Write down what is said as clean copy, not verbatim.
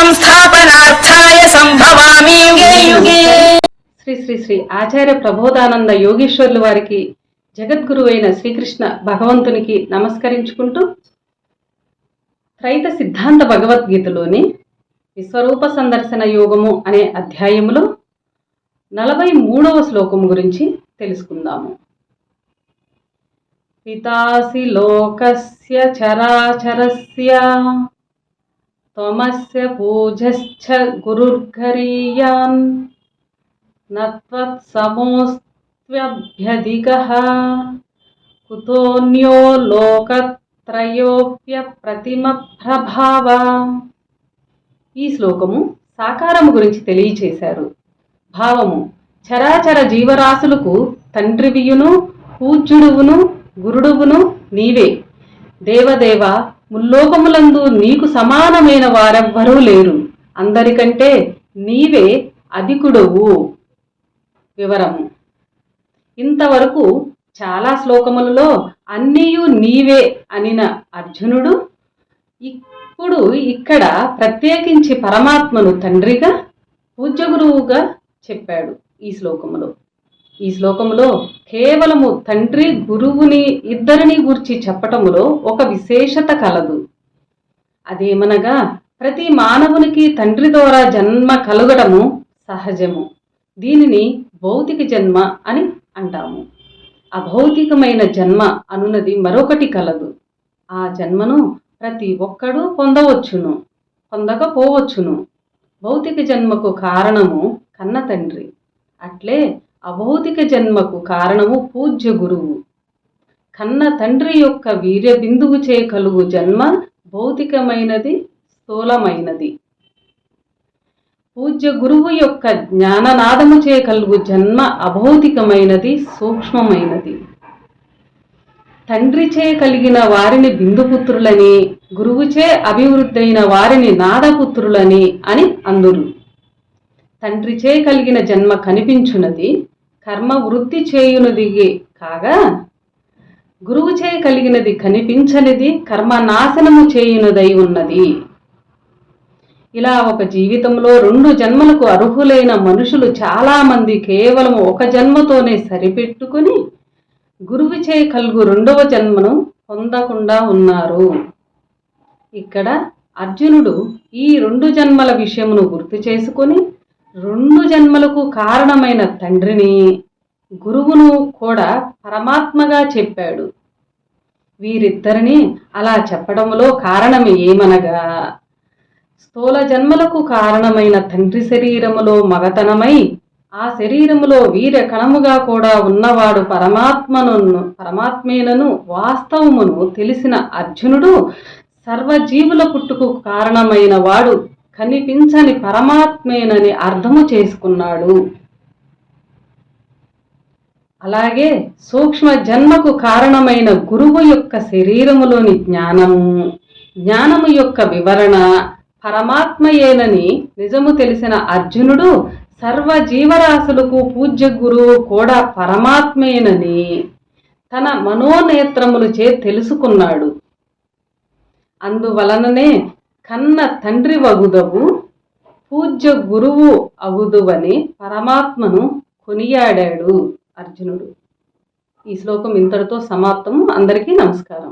సంస్థాపనార్థాయ సంభవామి యుగే యుగే. శ్రీ శ్రీ శ్రీ ఆచార్య ప్రబోధానంద యోగీశ్వరులు వారికి, జగద్గురు అయిన శ్రీకృష్ణ భగవంతునికి నమస్కరించుకుంటూ, త్రైత సిద్ధాంత భగవద్గీతలోని విశ్వరూప సందర్శన యోగము అనే అధ్యాయములో 43వ శ్లోకము గురించి తెలుసుకుందాము. పితాసి లోకస్య చరాచరస్య త్వమస్య పూజశ్చ గురుర్గరీయాన్ నత్వత్సమోస్త్వ్యభ్యధికః కుతోన్యో లోకత్రయోప్య ప్రతిమ ప్రభావ. ఈ శ్లోకము సాకారము గురించి తెలియచేశారు. భావము: చరాచర జీవరాశులకు తండ్రివియును పూజ్యుడువును గురుడువును నీవే. దేవదేవ, ముల్లోకములందు నీకు సమానమైన వారెవ్వరూ లేరు. అందరికంటే నీవే అధికుడవు. వివరము: ఇంతవరకు చాలా శ్లోకములలో అన్నీయు నీవే అనిన అర్జునుడు ఇప్పుడు ఇక్కడ ప్రత్యేకించి పరమాత్మను తండ్రిగా, పూజ్య గురువుగా చెప్పాడు. ఈ శ్లోకములో కేవలము తండ్రి గురువుని ఇద్దరిని గూర్చి చెప్పటములో ఒక విశేషత కలదు. అదేమనగా, ప్రతి మానవునికి తండ్రి ద్వారా జన్మ కలుగడము సహజము. దీనిని భౌతిక జన్మ అని అంటాము. అభౌతికమైన జన్మ అనున్నది మరొకటి కలదు. ఆ జన్మను ప్రతి ఒక్కడూ పొందవచ్చును, పొందకపోవచ్చును. భౌతిక జన్మకు కారణము కన్న తండ్రి. అట్లే అభౌతిక జన్మకు కారణము పూజ్య గురువు. కన్న తండ్రి యొక్క వీర్య బిందువు చే కలుగు జన్మ భౌతికమైనది, స్థూలమైనది. పూజ్య గురువు యొక్క జ్ఞాననాదము చే కలుగు జన్మ అభౌతికమైనది, సూక్ష్మమైనది. తండ్రిచే కలిగిన వారిని బిందుపుత్రులని, గురువుచే అభివృద్ధైన వారిని నాదపుత్రులని అని అందురు. తండ్రిచే కలిగిన జన్మ కనిపించున్నది, కర్మ వృద్ధి చేయునది కాగా, గురువుచే కలిగినది కనిపించనిది, కర్మ నాశనము చేయునదై ఉన్నది. ఇలా ఒక జీవితంలో 2 జన్మలకు అర్హులైన మనుషులు చాలామంది కేవలం ఒక జన్మతోనే సరిపెట్టుకుని గురువుచే కలుగు 2వ జన్మను పొందకుండా ఉన్నారు. ఇక్కడ అర్జునుడు ఈ 2 జన్మల విషయమును గుర్తు చేసుకొని 2 జన్మలకు కారణమైన తండ్రిని, గురువును కూడా పరమాత్మగా చెప్పాడు. వీరిద్దరిని అలా చెప్పడంలో కారణం ఏమనగా, స్థూల జన్మలకు కారణమైన తండ్రి శరీరములో మగతనమై ఆ శరీరములో వీర కణముగా కూడా ఉన్నవాడు పరమాత్మేనను వాస్తవమును తెలిసిన అర్జునుడు సర్వజీవుల పుట్టుకు కారణమైన వాడు కనిపించని పరమాత్మేనని అర్థము చేసుకున్నాడు. అలాగే సూక్ష్మ జన్మకు కారణమైన గురువు యొక్క శరీరములోని జ్ఞానము యొక్క వివరణ పరమాత్మయేనని నిజము తెలిసిన అర్జునుడు సర్వజీవరాశులకు పూజ్య గురువు కూడా పరమాత్మేనని తన మనోనేత్రములచే తెలుసుకున్నాడు. అందువలననే కన్న తండ్రి వగుదవు, పూజ్య గురువు అగుదువని పరమాత్మను కొనియాడాడు అర్జునుడు. ఈ శ్లోకం ఇంతటితో సమాప్తము. అందరికీ నమస్కారం.